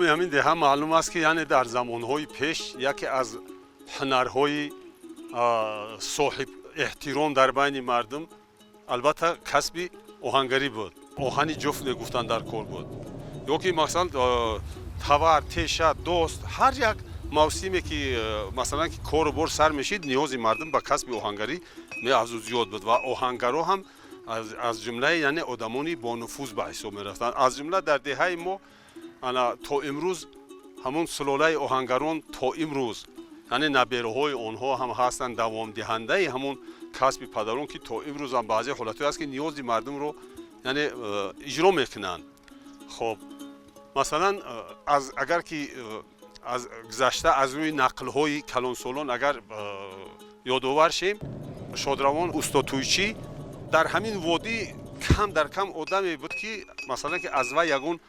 مردم همین ده هم معلوم است که یعنی در زمانهای پیش یکی از هنرهای صاحب احترام در بین مردم البته کسب آهنگری بود. آهنی جفت گفتن در کار بود. یا که مثلا توار، تیشه، دوست هر یک موسمی که مثلا که کار و بار سر میشید نیاز مردم به کسب آهنگری از زیاد بود و آهنگرها هم از جمله یعنی آدمانی با نفوذ به حساب میرفتن. از جمله در دهه ما تا امروز همون سلاله آهنگران تا امروز یعنی نبیرهای آنها هم هستند دوام دهنده همون کسب پدران که تا امروز هم بعضی حالتی هست که نیاز مردم رو یعنی اجرا میکنن. خب مثلا اگر که از گذشته از روی نقل‌های کلان سالان اگر یادآور شیم، شادروان استاد تویچی در همین وادی کم در کم آدمی بود که مثلا که از وی یگون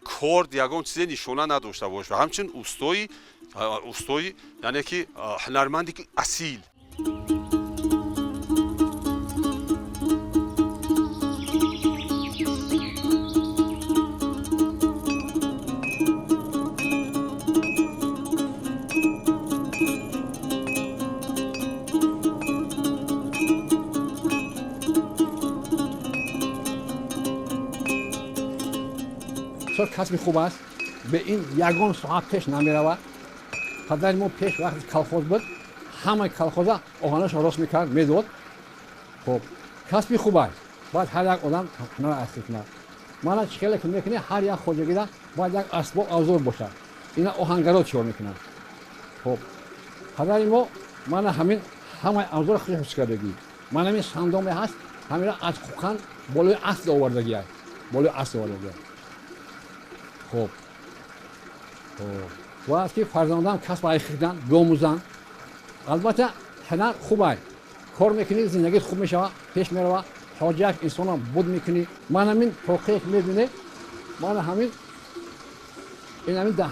کارد یگون چیزی نشانه نداشته باشه. همچنین اوستایی یعنی که هنرمندی که اصیل. کسب خوب است به این یگان ساعت پیش نمیرود. پدر ما پیش وقتی کلخوز بود همه کلخوزا آهنش راست میکرد میداد. خب کسب خوب است. باید هر یک آدم هنر اصلی کنه. من چیکار که میکنه هر یک خودگی دا باید یک اسباب ابزار باشه. اینا آهنگرا چیکار میکنن؟ خب پدر ما من همین همه ابزار خودش کردگی. من همین صندوق هست همین از خوکن بالای اصل آوردگی است. بالای اصل آوردگی. خب باید که فرزندان کسب ایخیدن بیاموزن. البته هنر خوب است. کار میکنی زندگی خوب میشه پیش میره. حاجت انسان بود میکنی. من همین توقیق میبینه. من همین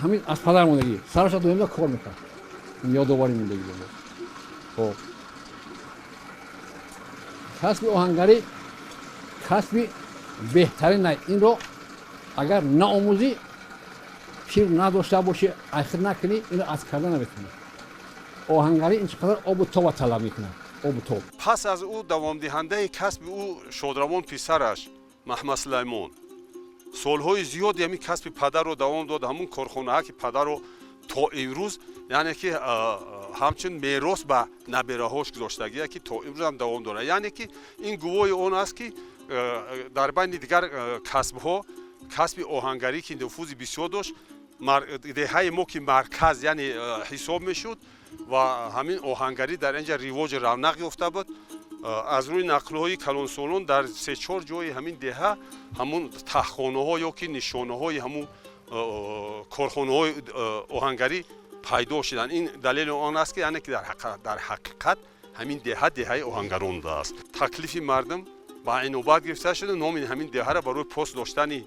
همین از پدر موندگی سرش دویم کار میکنه. یادآوری موندگی بود. خب کسب آهنگری کسب بهترین نه. این رو اگر نآموزی پیر نداشته باشی اخر نکنی اینو از کردن نمیتونی. آهنگری اینقدر آب و تاب طلب میکنه. آب و تاب. پس از او دوام دهنده کسب او شادروان پسرش محمد سلیمان سالهای زیاد یعنی کسب پدر رو دوام داد. همون کارخانه ها که پدر رو تا امروز یعنی که همچنین میراث به نبیره‌هاش گذاشتگیه که تا امروز هم دوام داره. یعنی که این گواه اون است که در بین دیگر کسب ها کسب آهنگری که نفوذ بسیار داشت دهه ما که مرکز یعنی حساب میشد و همین آهنگری در اینجا رواج رونق یافته بود. از روی نقل‌های کلان سالان در 3-4 جای همین دهه همون تخانه‌ها یا که نشانه‌های همون کارخانه‌های آهنگری پیدا شدن. این دلیل آن است که یعنی که در حقیقت همین دهه آهنگران است. تکلیف مردم با این نوبت گرفته شده. نام همین دهه را برای پست داشتن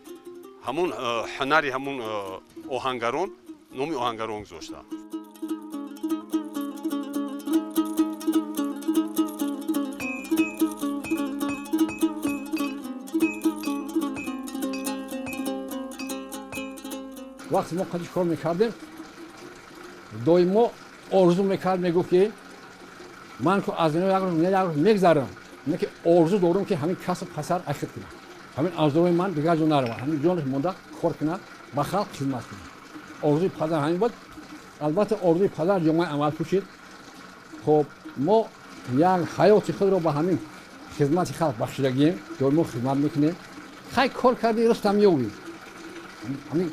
همون هنری همون آهنگران نام آهنگران گذاشتن. وقتی ما خودش کار میکردیم دائما آرزو میکرد میگفت که من که از این یک میگذرم اینه که آرزو دارم که همین کسب پسر اخیر کنم. همین آرزوی من دیگر جون نرم. همین جونش مونده کار کنه با خلق خدمت کنه. آرزوی پدر همین بود. البته آرزوی پدر جمعه عمل پوشید. خب ما یک حیات خود رو با همین خدمت خلق بخشیدگیم دائما خدمت میکنیم. خیلی کار کردی رستم یوبی. همین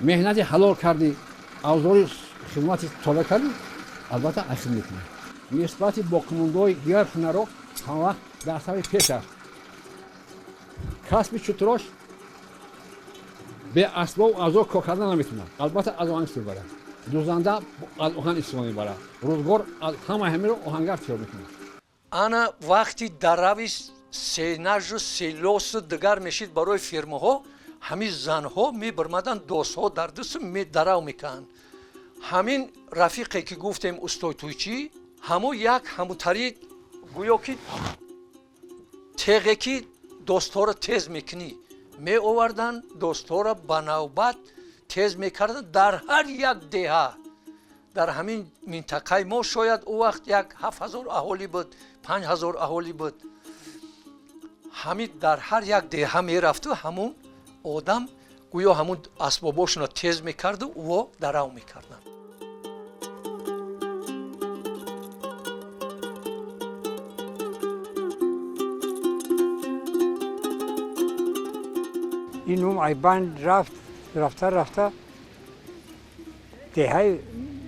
مهنت حلال کردی اوزار خدمت طالع کردی البته اخیر میکنه. نسبت با کماندوی دیگر هنرها همه وقت در سر پیش است. کسب چطوراش به اسباب و ابزار کار کردن نمیتونه. البته از آهنگ استفاده بره. دوزنده از آهنگ استفاده بره. روزگار از همه رو آهنگر تیار میکنه. انا وقتی در رویش سینج و سیلوس دیگر میشید برای فیرمه ها همین زن ها میبرمدن دوست ها در دست میدراو میکن. همین رفیقی که گفتیم استاد تویچی همو یک همو طریق گویا که تیغی که دوست ها را تیز میکنی می آوردن دوست ها را به نوبت тез мекарданд дар ҳар як деҳа дар ҳамин минтақаи мо шояд ӯ вақт як 7000 аҳолӣ буд 5000 аҳолӣ буд ҳамин дар ҳар як деҳа мерафту ҳамун одам гӯё ҳамун асбобошонро тез мекарду ӯ дарав мекарданд. این نوم ایبان رفته دههای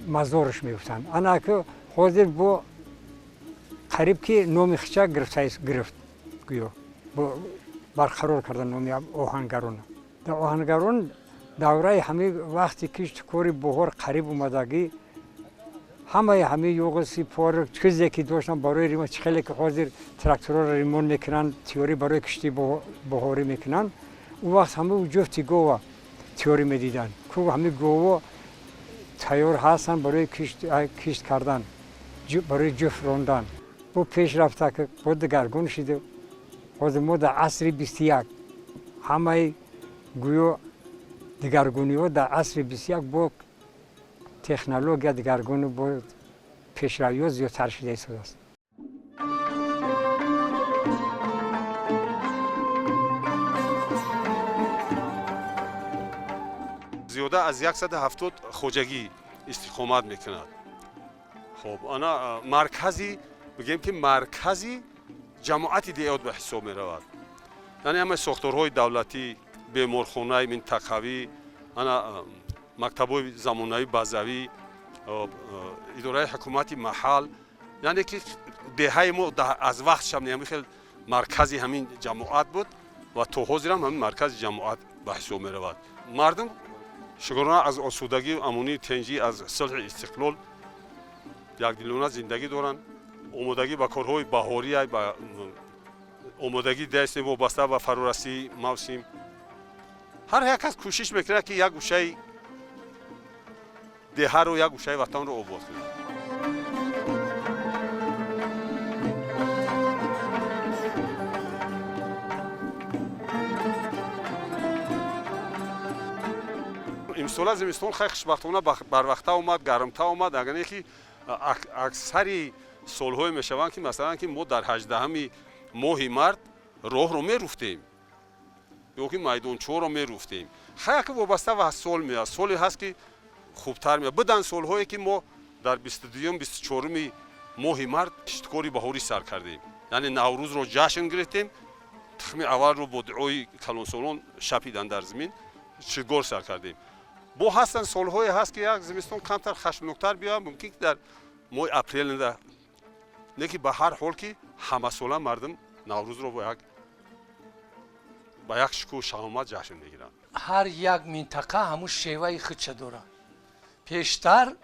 مزارش میفتن. انا که حاضر با قریب که نوم خچه گرفت گویا با برقرار کردن نومی آهنگرون. در آهنگرون دوره همه وقتی کشت کاری بهار قریب اومدگی همه یوغسی پار چیزی که داشتن برای ریمون خیلی که حاضر تراکتورها ریمون میکنن تیوری برای کشتی بهاری میکنن اون وقت همه جفتی گوه تیوری میدیدن که همه گوه تیار هستن برای کشت کردن برای جفت راندن با پیش رفته که با دگرگون شده حاضر ما در عصر 21 همه گویا دگرگونی ها در عصر 21 با تکنولوژی دگرگون با پیشروی ها زیادتر شده است. زیاده از 170 خوجگی استقامت میکند. خب انا مرکزی بگیم که مرکزی جماعت دیاد به حساب میرود. یعنی همه ساختارهای دولتی بیمارخانه منطقوی انا مکتب‌های زمانه‌ای بازاوی اداره حکومتی محل یعنی که دهه ما از وقت شب خیلی مرکزی همین جماعت بود و تا حاضر هم همین مرکز جماعت به حساب میرود. مردم شکرانه از آسودگی امنی تنجی از صلح استقلال یکدلانه زندگی دارند. آمادگی به کارهای بهاری با آمادگی دست وابسته به فرارسی موسم هر یک کس کوشش میکنه که یک گوشه دهه رو یک گوشه وطن رو آباد کنه. امسال زمستان خیلی خوشبختانه بروقته اومد، گرمتر اومد. اگر که اکثری سالهای میشوند که مثلا که ما در 18 ماه مارس راه رو میرفتیم یا که میدانچو رو میرفتیم. خیلی که وابسته به سال میاد. سالی هست که خوبتر میاد. بدن سالهایی که ما در 22 24 ماه مارس کشتکاری بهاری سر کردیم. یعنی نوروز رو جشن گرفتیم. تخم اول رو با دعای کلانسالان شپیدن در زمین شگار سر کردیم. با هستن سالهای هست که یک زمستان کمتر خشمناکتر بیاد. ممکن که در ماه اپریل نه که به هر حال که همه ساله مردم نوروز رو با یک شکوه شهامت جشن میگیرن. هر یک منطقه همون شیوه خودش داره. پیشتر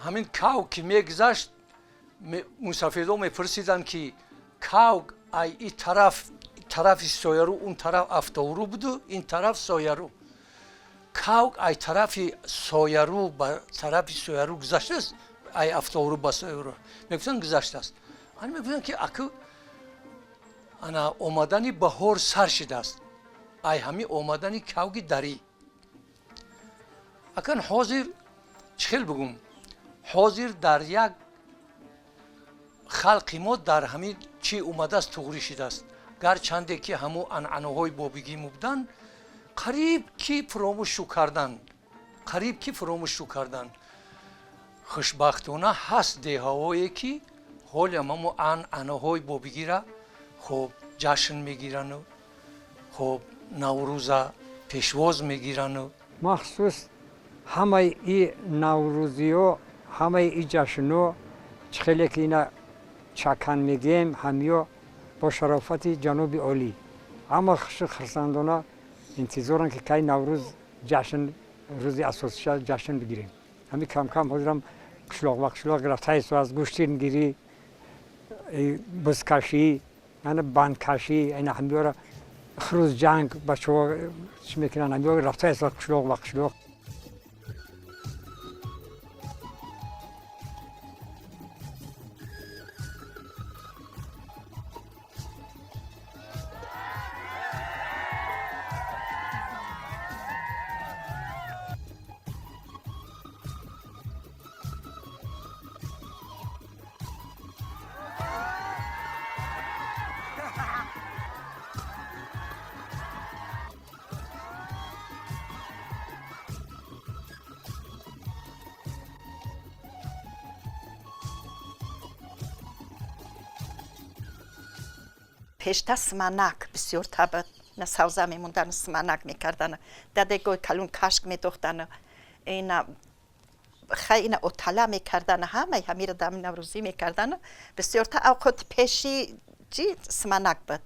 همین کاو که میگذشت مسافرها میپرسیدن که کاو ای طرف سویرو اون طرف افتورو بود این طرف سویرو. کاو ای طرف سویرو به طرف سویرو گذشته است. ای افتورو با سویرو میگفتن گذشته است. آن میگفتن که اکو انا اومدنی بهار سر شده است. ای همی اومدنی کاوگی داری. اکن حاضر چخیل بگم حاضر در یک خلقی ما در همین چی اومده است تغییر شده است. گرچنده که همو عنعنه‌های بابگی بودن قریب کی فراموش کردن. خوشبختانه هست دههایی که حال همو عنعنه‌های بابگی را خوب جشن میگیرن و خوب نوروز پیشواز میگیرن و مخصوص همه این نوروزی ها همه این جشن ها خیلی که اینا چکن میگیم همیا با شرافت جنوب عالی اما خرسندانه انتظارن که کی نوروز جشن روز اساسی جشن بگیریم. همین کم کم حاضرم قشلاق گرفته است و از گوشتین گیری بزکشی یعنی بندکشی این همیارا خروز جنگ بچه ها چی میکنن همیارا رفته است قشلاق پشتا سمنک بسیار تابت نه سوزا میموندن سمنک میکردن دادگوی کلون کاشک میدوختن اینا خیلی اوتالا میکردن همه دم نوروزی میکردن بسیار تا اوقات پیشی جی سمنک بود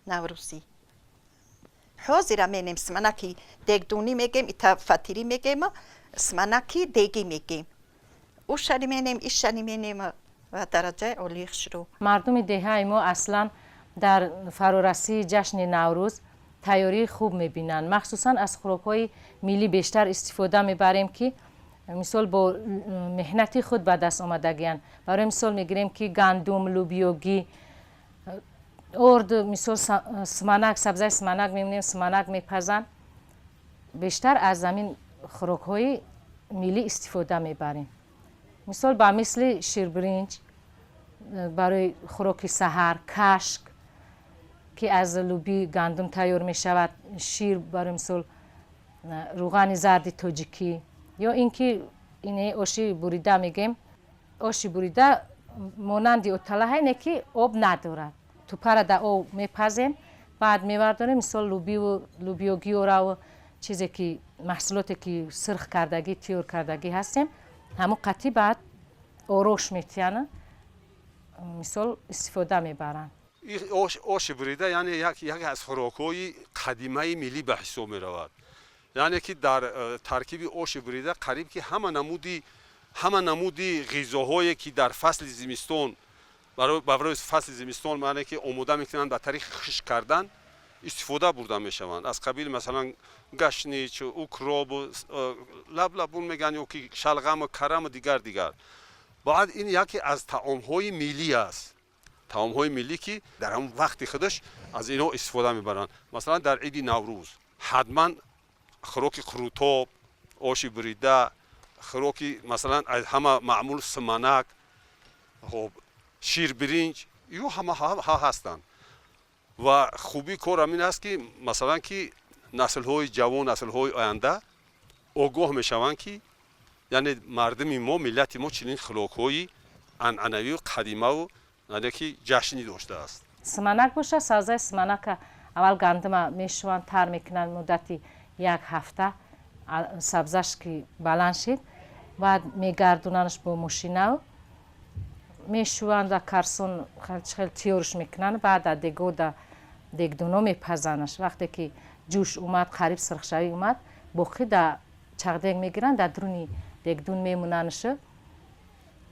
نوروزی حاضر مینیم سمنکی دگدونی میگیم ایتا فاتیری میگیم سمنکی دگی میگیم او شنی مینیم ایش شنی مینیم و درجه اولیخ شروع مردم دهه ما اصلا در فرارسی جشن نوروز تیاری خوب میبینن مخصوصا از خوراک‌های ملی بیشتر استفاده میبریم که مثال با مهنتی خود به دست آمدگیان برای مثال میگیریم که گندم لوبیوگی ارد مثال سمنک سبزی سمنک میمونیم سمنک میپزن بیشتر از زمین خوراک‌های ملی استفاده میبریم مثال با مثل شیربرنج برای خوراک سحر کشک که از لوبی گندم تیار می شود شیر برای مثال روغن زرد تاجیکی یا اینکه اینه آشی بریده میگیم آشی بریده مانند اوتاله اینه که آب ندارد تو پر در آب میپزیم بعد میورداریم مثال لوبی و لوبیوگی و چیزی که محصولاتی که سرخ کردگی تیار کردگی هستیم همون قطعی بعد آروش میتیانه مثال استفاده میبرن آش بریده یعنی یکی از خوراک‌های قدیمی ملی به حساب می‌رود یعنی که در ترکیب آش بریده قریب که همه نمودی غذاهایی که در فصل زمستان برای فصل زمستان معنی که آماده میکنن به طریق خشک کردن استفاده برده میشوند از قبیل مثلا گشنیج و اکراب و لبلبون میگن یا که شلغم و کرم و دیگر بعد این یکی از طعام‌های ملی است طعام‌های ملی که در هم وقت خودش از اینا استفاده میبرن مثلا در عید نوروز حتما خوراک قروتاب آش بریده خوراک مثلا از همه معمول سمنک خب شیر برنج یو همه ها هستند و خوبی کار همین است که مثلا که نسل‌های جوان نسل‌های آینده آگاه میشوند که یعنی مردم ما ملت ما چنین خوراک‌های عنعنوی و قدیمی و یعنی که جشنی داشته است سمنک باشه سازه سمنک اول گندم میشوان تر میکنن مدتی یک هفته سبزش که بلند شد بعد میگردوننش با ماشینه میشوان و کرسون خیلی تیورش میکنن بعد در دگدونو میپزنش وقتی که جوش اومد قریب سرخشوی اومد بخی در چغدگ میگیرن در درونی دگدون میموننش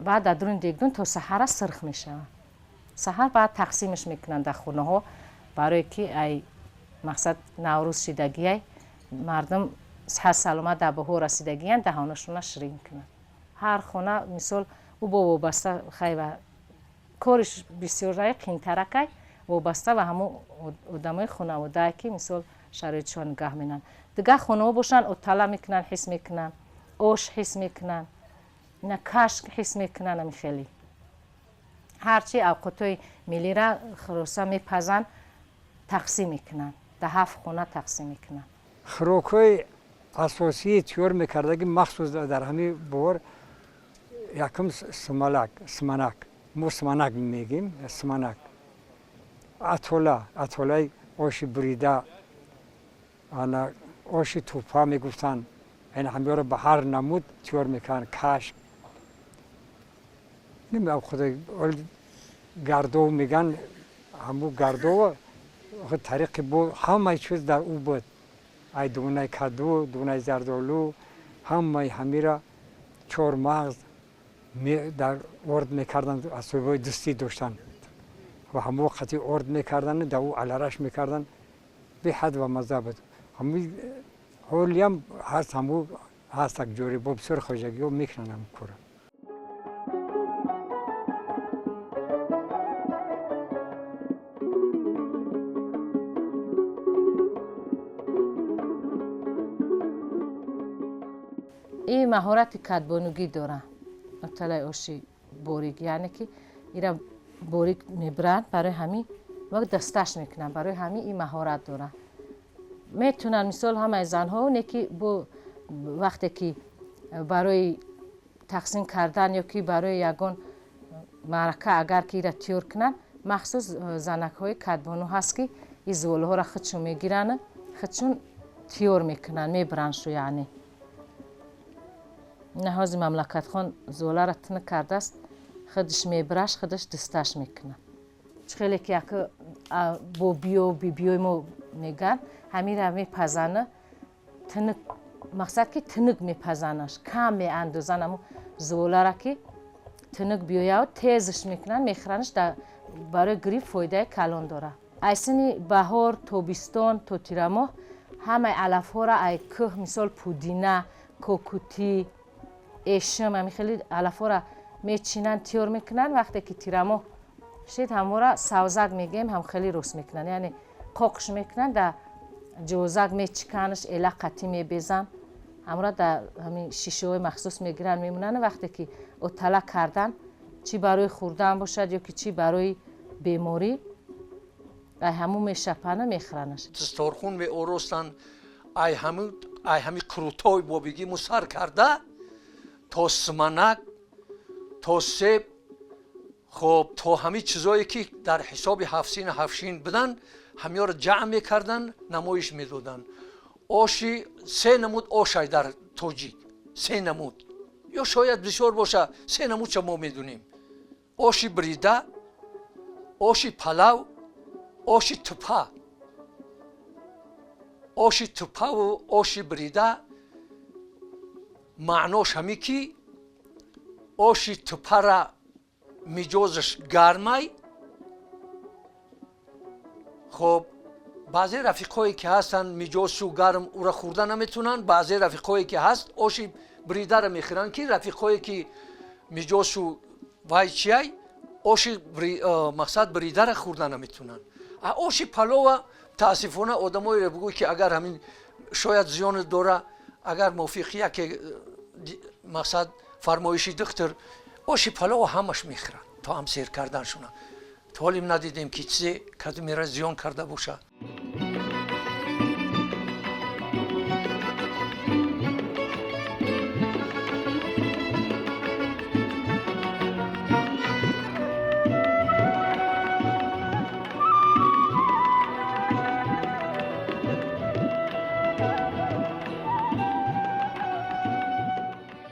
بعد در درون دگدون تا سحر سرخ میشه سحر بعد تقسیمش میکنن در خونه ها برای که ای مقصد نوروز شدگی مردم صحت سلامت در بهار رسیدگی دهانشون شیرین کنن هر خونه مثال او با وابسته خیلی کارش بسیار رای قینترک وابسته و همون آدمای خانواده که مثال شرایطشون نگاه میکنن دیگه خونه باشن اوتالا میکنن حس میکنن آش حس میکنن نه کشک حس میکنن همی خیلی هرچی اوقاتای ملی را خلاصه میپزن تقسیم میکنن در 7 خونه تقسیم میکنن خوراک‌های اساسی تیار میکردگی مخصوص در همین بور یکم سمنک ما سمنک میگیم سمنک اتوله آش بریده آش توپا میگفتن این همه رو به هر نمود تیار میکنن کشک نمیدونم خود گردو میگن همون گردو طریق بود همه چیز در او بود ای دونه کدو دونه زردالو همه را 4 مغز در ارد میکردن از صوبای دستی داشتن و همون وقتی ارد میکردن در او علارش میکردن به حد و مزه بود همون حالی هم هست همون هست یک جوری با بسیار خوشگی و میکنن هم کورا این مهارت کدبانوگی داره اطلاع آشی باریک یعنی که ایرا باریک میبرن برای همین وقت دستش میکنن برای همین این مهارت داره میتونن مثال همه زنها نکی با وقتی که برای تقسیم کردن یا که برای یگان معرکه اگر که ایرا تیور کنن махсус занакҳои кадбону ҳаст ки и зӯлҳоро худшун мегиранд худшун тиёр мекунанд мебараншу яъне наҳози мамлакатхон зӯларо тинк кардааст худш мебараш худш дисташ мекунад хеле ки як бо биё бибиёи мо меган ҳамира мепазана тинк мақсад ки тинк мепазанаш кам меандозан аму зӯлара ки тинк биёяв тезш мекунанд мехӯранаш барои грипп фоидаи калон дорад айсини баҳор тобистон то тирамоҳ ҳамаи алафҳоро ай кӯҳ мисол пудина кокутӣ эшим ами хеле алафҳоро мечинанд тиёр мекунанд вақте ки тирамоҳ шид ҳамора савзак мегӯем ҳам хеле рус мекунанд яъне қоқш мекунанд да ҷозак мечиканаш эла қатӣ мебезанд ҳамора да ҳамин шишаҳои махсус мегиранд мемунанд вақте ки отала кардан чӣ барои хӯрдан бошад ё ки чӣ барои беморӣ ай ҳаму мешапана мехӯранаш дисторхун меоростанд ай ҳами крутои бобигиму сар карда то симанак то себ хоб то ҳами чизое ки дар ҳисоби ҳафсина ҳафшин буданд ҳамёро ҷамъ мекарданд намоиш медоданд оши се намуд ошай дар тоҷик се намуд ё шояд бисёр боша се намудша мо медунем оши брида оши палав оши тупа ва оши брида маънош ҳамин ки оши тупара миҷозаш гармай хоб баъзе рафиқҳое ки ҳастанд миҷозшу гарм ура хӯрда наметунанд баъзе рафиқҳое ки ҳаст оши бридара мехӯранд ки рафиқҳое ки миҷозшу вай чиай оши мақсад бридара хӯрда наметунанд оши палова таъсифона одамоеро бигӯй ки агар ҳамин шояд зиёне дора агар мувофиқи яке мақсад фармоиши доктор оши палова ҳамаш мехӯранд то ҳам сер карданшуна то ҳолим надидем ки чизе кадумера зиён карда боша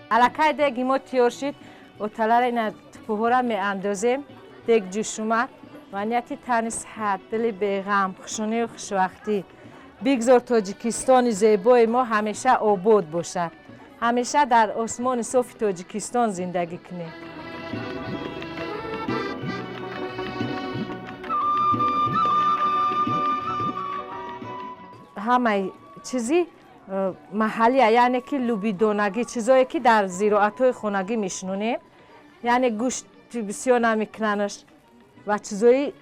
алакай деги мо тиёр шид оталара ина тупуҳора меандозем дег ҷӯш омад ва нияти тани сиҳат дили беғам хушунию хушвақтӣ бигзор тоҷикистони зебои мо ҳамеша обод бошад ҳамеша дар осмони софи тоҷикистон зиндагӣ кунем ҳамаи чизи маҳаллия яъне ки лубидонагӣ чизое ки дар зироатҳои хонагӣ мешунонем яъне гӯшти бисёр намекунанаш ва чизои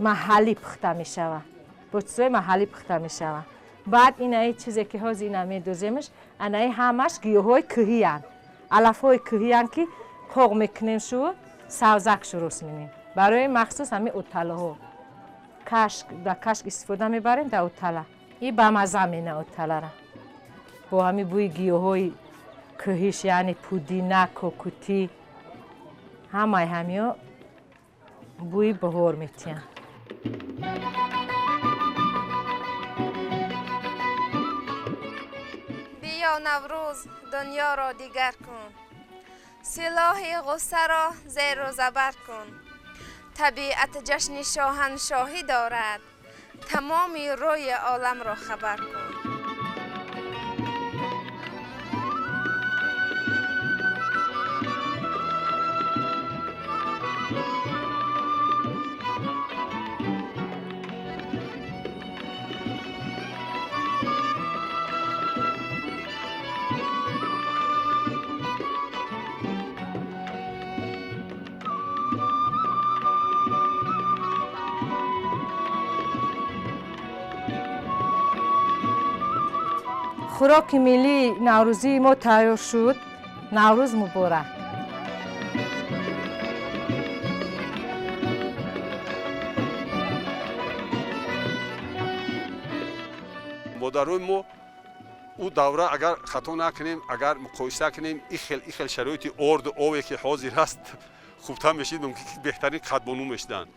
маҳаллӣ пухта мешавад бо чизои маҳаллӣ пухта мешавад баъд инаи чизе ки ҳозир ина медоземаш анаи ҳамаш гиёҳҳои кӯҳиянд алафҳои кӯҳиянд ки қоқ мекунемшу савзакшу рус менем барои махсус ҳамин оталаҳо кашк да кашк истифода мебарем да отала и ба маза мена оталара бо ҳамин бӯи гиёҳҳои кӯҳиш яъне пудина кокутӣ ҳамаи ҳамиҳо бӯи баҳор метиҳанд биё наврӯз дунёро дигар кун силоҳи ғусаро зеру забар кун табиат ҷашни шоҳаншоҳӣ дорад тамоми рӯи оламро хабар кун хӯроки миллии наврӯзии мо тайёр шуд наврӯз муборак модарои мо ӯ давра агар хато накунем агар муқоиса кунем и хел шароити орду ове ки ҳозир ҳаст хубтар мешид мумкин ки беҳтарин қадбонӯ мешуданд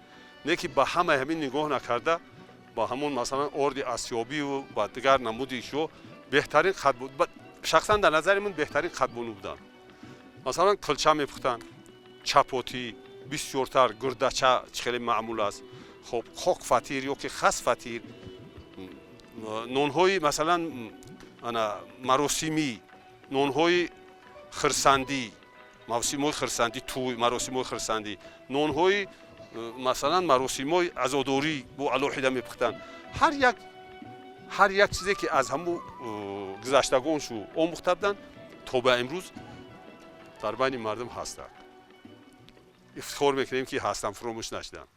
не ки ба ҳамаи ҳамин нигоҳ накарда ба ҳамон масалан орди асёбиву ба дигар намуди шо беҳтарин шахсан дар назари ман беҳтарин қадбонӯ буданд. Масалан қилча мепухтанд, чапоти бисёртар, гурдача чӣ хеле маъмул аст, хоб хок фатир ё ки хас фатир, нонҳои масалан маросимӣ, нонҳои хирсандӣ, мавсимҳои хирсандӣ, туй, маросимҳои хирсандӣ, нонҳои масалан маросимҳои азодорӣ бо алоҳида мепухтанд. ҳар як чизе ки аз ҳамун гузаштагоншу омӯхта буданд то ба имрӯз дар байни мардум ҳастанд. ифтихор мекунем ки ҳастанд, фуромӯш нашуданд.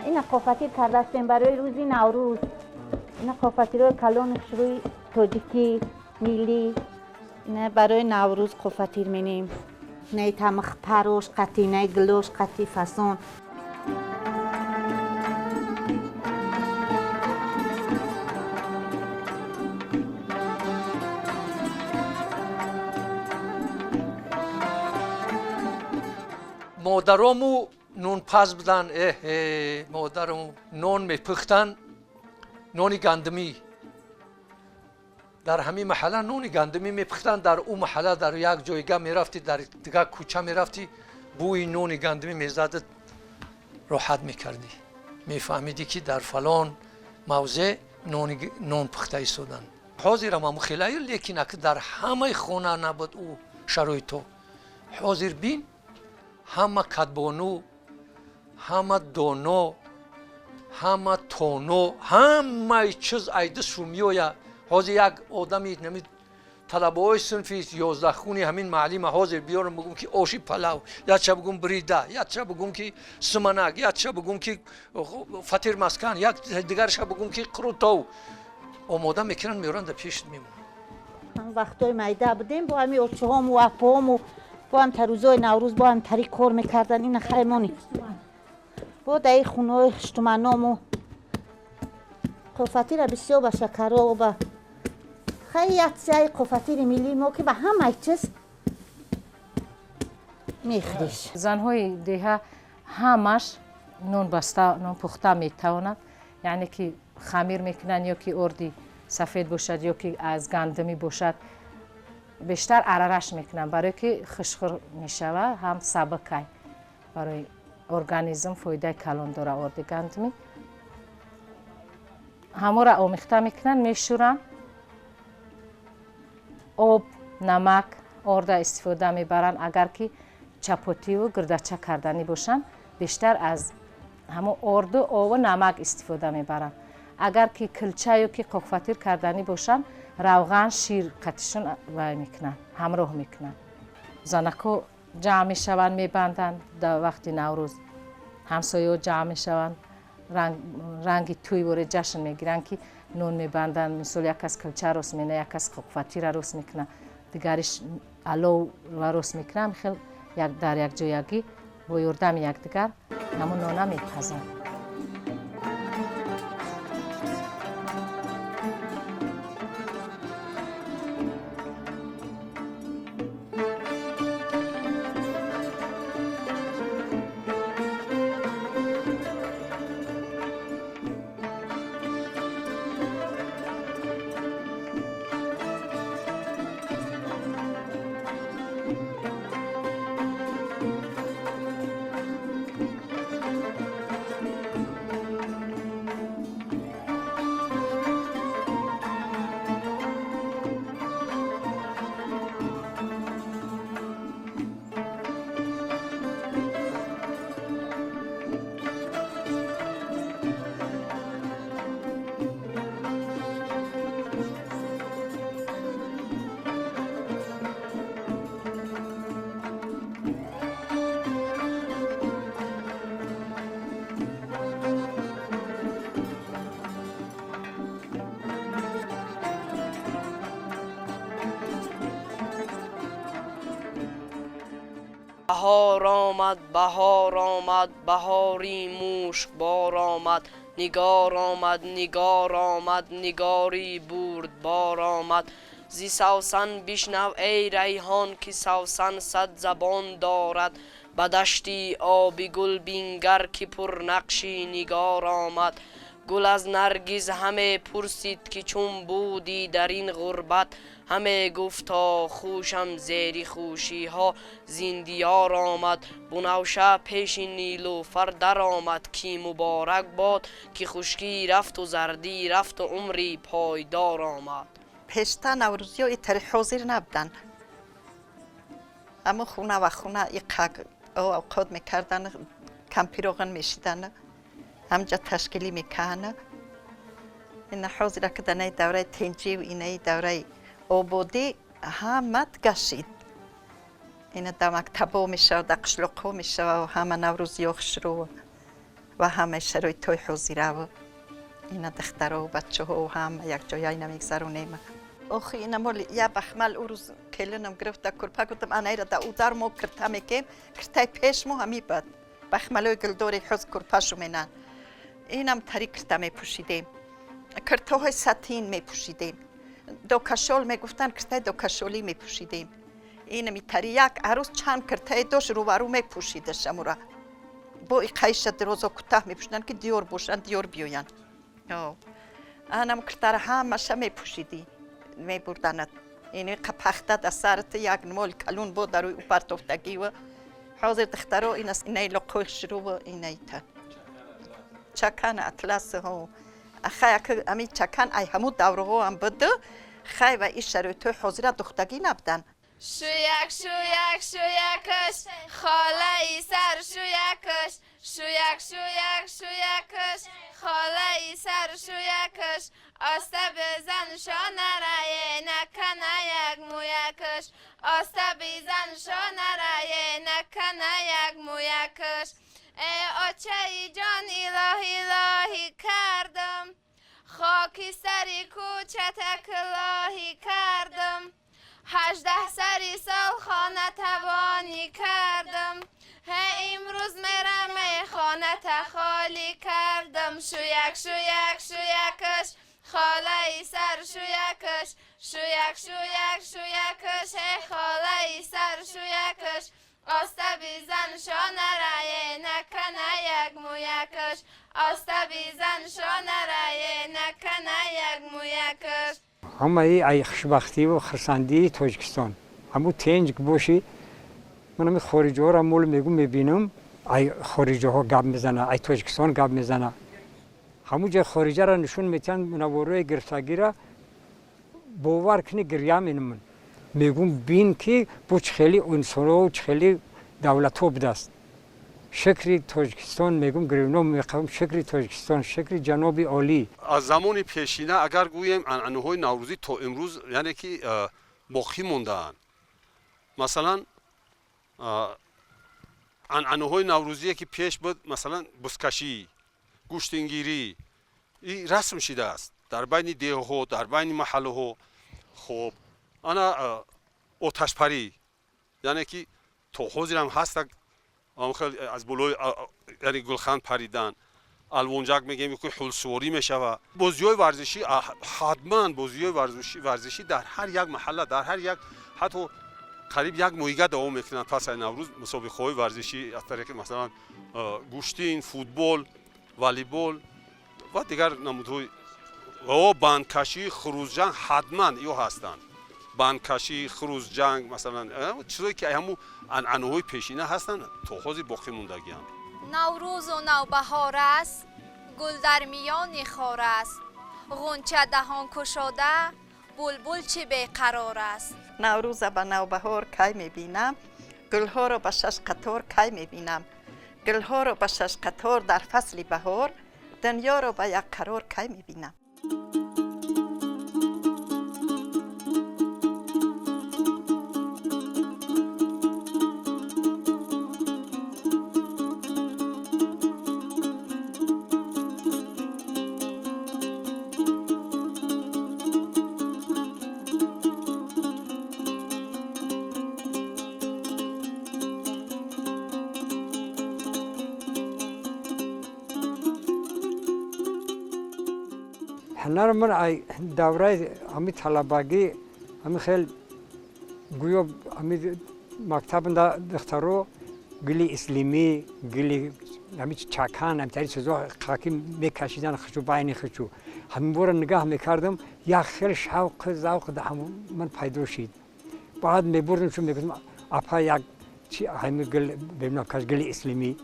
اینا قافتیر کرده هستیم برای روزی نوروز. اینا قافتیر های کلان روی تاجیکی میلی. اینا برای نوروز قافتیر مینیم. نه تمخ پروش قطی، نه گلوش قطی فسون. مادرامو نون پز بدن، مادرامو نون میپختن، نونی گندمی. در همین محله نونی گندمی میپختن، در اون محله در یک جایگاه میرفتی، در دیگه کوچه میرفتی، بوی نونی گندمی میزد، راحت میکردی، میفهمیدی که در فلان موضع نون پخته ایستادن. حاضر هم خیلی، لیکن اگه در همه خانه نبود او شرایطو حاضر بین، همه کدبانو، همه دانو، همه تونو، همه چیز ایده شومیویا. حاضر یک آدمی نمی طلبه های صنفی 11 خونی همین معلم حاضر بیارم بگم که آشی پلاو، یا چه بگم بریده، یا چه بگم که سمنک، یا چه بگم که فطیر مسکن، یا دیگرش بگم که قروتاو. آماده میکنن میارن در پیش میمونن. هم وقتای میده بودیم با همین اوچه هم و اپام و با هم روزای نوروز با هم تری کار میکردن. این خیمانی با در خونه های اشتمنام و قفتیر بسیار با شکرها و با خیلی های قفتیر میلی ما که به همه چیز میخریش. زنهای دیگه همش نون بسته، نون پخته میتواند، یعنی که خمیر میکنن یا که اردی سفید باشد یا که از گندمی باشد، بیشتر عرارش میکنن برای که خشخور میشوه، هم سبکه برای ارگانیسم فایده کلان داره. اردی گندمی همه را آمیخته میکنن، میشورن، آب، نمک، ارده استفاده میبرن. اگر که چپاتی و گردچه کردنی باشن بیشتر از همه ارده آب و نمک استفاده میبرن. اگر که کلچه یا که قفتیر کردنی باشن روغن، شیر قطعشون وای میکنن، همراه میکنن. زنکو جمع میشون، میبندن در وقت نوروز. همسایه جمع میشون، رنگی توی وره جشن میگیرن که نون میبندن. مثل یک کس کلچه روز مینه، یک کس قفتیر روز میکنن، دیگرش علو روز میکنن. خیلی در یک جایگی با یردم یک دیگر همون نونه میپزن. بهار آمد، بهار آمد، بهاری مشک بار آمد، نگار آمد نگار آمد نگاری برد بار آمد زی سوسن بشنو ای ریحان که سوسن صد زبان دارد بدشتی آبی گل بینگر که پر نقشی نگار آمد گل از نرگس همه پرسید که چون بودی در این غربت همه گفتا خوشم زیری خوشی ها زیندیار آمد بنوشه پیش نیلوفر در آمد کی مبارک باد که خشکی رفت و زردی رفت و عمری پایدار آمد. پیشتا نوروزی ها ایتری حاضر نبودن، اما خونه و خونه اوقات میکردن، کمپیروغن میشیدن، همجا تشکیلی میکنن. این حاضر کردن ای دوره تنجی و این دوره آبادی همه گشید. این در مکتبا میشه و در قشلقا میشه و همه نوروزی ها شروع و همه شروع توی حاضره و این دخترها و بچه ها و همه یک جایی نمیگذرونیم. آخی این مال یه بخمل او روز کلنم گرفت در کرپا گفتم آنها را در او در ما کرتا میکیم کرتای پیش ما همی بد بخملوی گلدوری حوز کرپاشو مینن اینم تری کرتا می پوشیدیم کرتاهای ساتین می پوشیدیم دو کشول می گفتن کرتای دو کشولی می پوشیدیم این می تری یک عروس چند کرتای دوش رو می پوشیده شمورا با ای قیش دروز و کتاه می پوشیدن که دیور بوشن دیور بیوین آنم کرتا را همه می پوشیدی می بردند. اینی قپخته در سرت یک نمال کلون بود در روی اوپرت افتگی و حاضر دخترها این است اینی لقوی شروع و اینی تا چکن اطلس ها خیلی که امی چکن ای همو دوره ها هم بده خیلی و این شروع حاضر دختگی نبودن. شویک شویک شویکش خاله ای سر شویکش شویک شویک شویکش خاله ای سر شویکش آسته بزن شانه رایه نکنه یک مویکش آسته بزن شانه رایه نکنه یک مویکش ای آچه ای جان الهی الهی کردم خاکی سری کوچتک الهی کردم 18 سری سال خانه توانی کردم امروز میرم خانه خالی کردم شویک شویک شویکش خاله ای سر شویکش شویک شویک شویکش خاله ای سر شویکش آسته بیزن شانه رایه نکنه یک مویکش آسته بیزن شانه رایه نکنه یک مویکش همه ای خوشبختی و خرسندی تاجیکستان همون تنج باشی من همی خارجی ها را مول میگم میبینم ای خارجی ها گپ میزنه ای تاجیکستان گپ میزنه همون جای خارجی را نشون میتن منوروی گرفتگی را باور کنی گریم اینم میگم بین که بوچ خیلی انسان و خیلی دولت ها بوده است شکری تاجیکستان میگم گریونو میخوام شکری تاجیکستان شکری جناب عالی. از زمان پیشینه اگر گویم عنعنه‌های نوروزی تا امروز یعنی که باقی موندن مثلا عنعنه‌های نوروزی که پیش بود مثلا بزکشی گوشتینگیری این رسم شده است در بین دیه‌ها در بین محله‌ها خب انا آتشپری یعنی که تو حاضر هم هست خیلی از بالای یعنی گلخند پریدن الوانجک میگیم که حلسواری میشوه بازی‌های ورزشی حتما بازی‌های ورزشی در هر یک محله در هر یک حتی قریب یک ماهیگه دوام میکنن پس از نوروز مسابقه‌های ورزشی از طریق مثلا گوشتین فوتبال والیبال و دیگر نمودهای و بندکشی خروس جنگ حتما ایو هستند بندکشی خروس جنگ مثلا چیزایی که همو عنعنه‌های پیشینه هستند تا حاضر باقی موندگی هم. نوروز و نوبهار است گل در میان خار است غنچه دهان گشاده بلبل چه بیقرار است. نوروز به نوبهار کی میبینم گلها رو به 6 قطار کی میبینم گلها رو به 6 قطار در فصل بهار دنیا رو به یک قرار کی میبینم. هنر من ای دوره همی طلبگی همی خیلی گویا همی مکتب دخترو گلی اسلامی گلی همی چکان همی تری چیزا خاکی میکشیدن خشو باینی خشو همی بور نگاه میکردم یا خیلی شوق ذوق ده من پیدا شد بعد میبردم چون میگفتم اپا یک چی همی گل ببینم کاش گلی اسلامی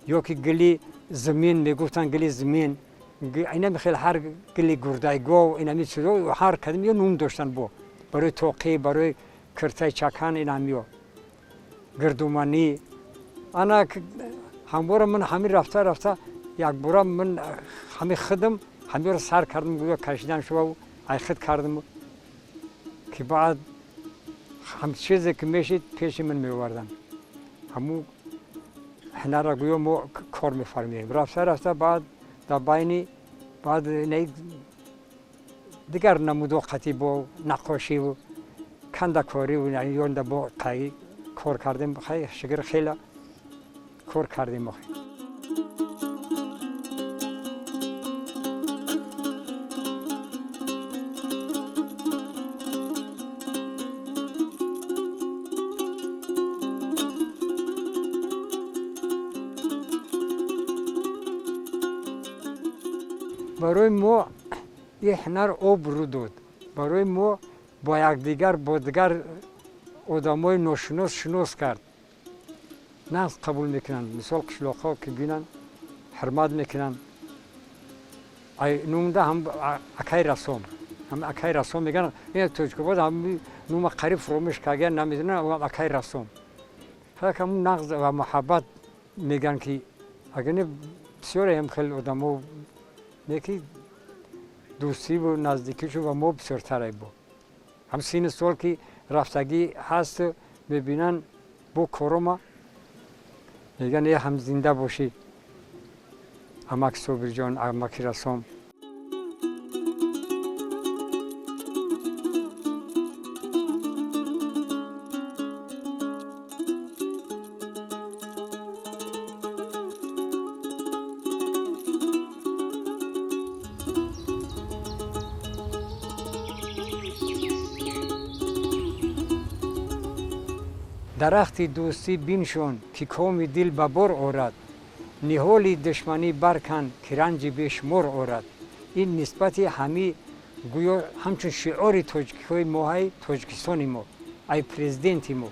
یا که گلی زمین میگفتن گلی زمین اینا میخیل هر گلی گردایگو اینا میچرو هر کدوم یه نوم داشتن بو برای توقی برای کرتای چکان اینا میو گردومانی انا همباره من همی رفته یک بورا من همی خدم همی رو سر کردم گویا کشیدن شو و ای خد کردم که بعد هم چیزی که میشید پیش من میوردن همو هنر را گویا ما کار میفرمیم رفته بعد در بینی بعد دیگر نمودوقتی با نقاشی و کندکاری و یعنی یون با قایی کار کردیم خیلی شگر خیلی کار کردیم بخیر برای ما یه هنر آب رو داد برای ما با یکدیگر با دیگر آدمای ناشناس شناس کرد نه قبول میکنن مثال قشلاق‌ها که بینن حرمت میکنن ای نومده هم اکای رسام هم اکای رسام میگن این توجکوبات هم نوم قریب فرومش که اگر نمیدونن هم اکای رسام فکر همون نقض و محبت میگن که اگر بسیار هم خیلی آدم‌ها یکی دوستی و نزدیکیشون و ما بسیارتره بود هم سین سال که رفتگی هست ببینن با کروما میگن یه هم زنده باشی امک صبری جان امک رسام درختی دوستی بینشون که کومی دل ببر آورد نهالی دشمنی برکن که رنج بیشمر آورد این نسبت همی گویا همچون شعار تاجیک‌های ما های تاجیکستان ما ای پرزیدنت ما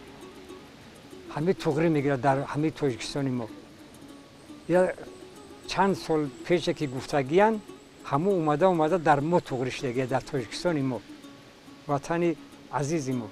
همه تغییر میگیره در همه تاجیکستان ما یا چند سال پیش که گفتگیان همه اومده در ما تغییر شده در تاجیکستان ما وطن عزیز ما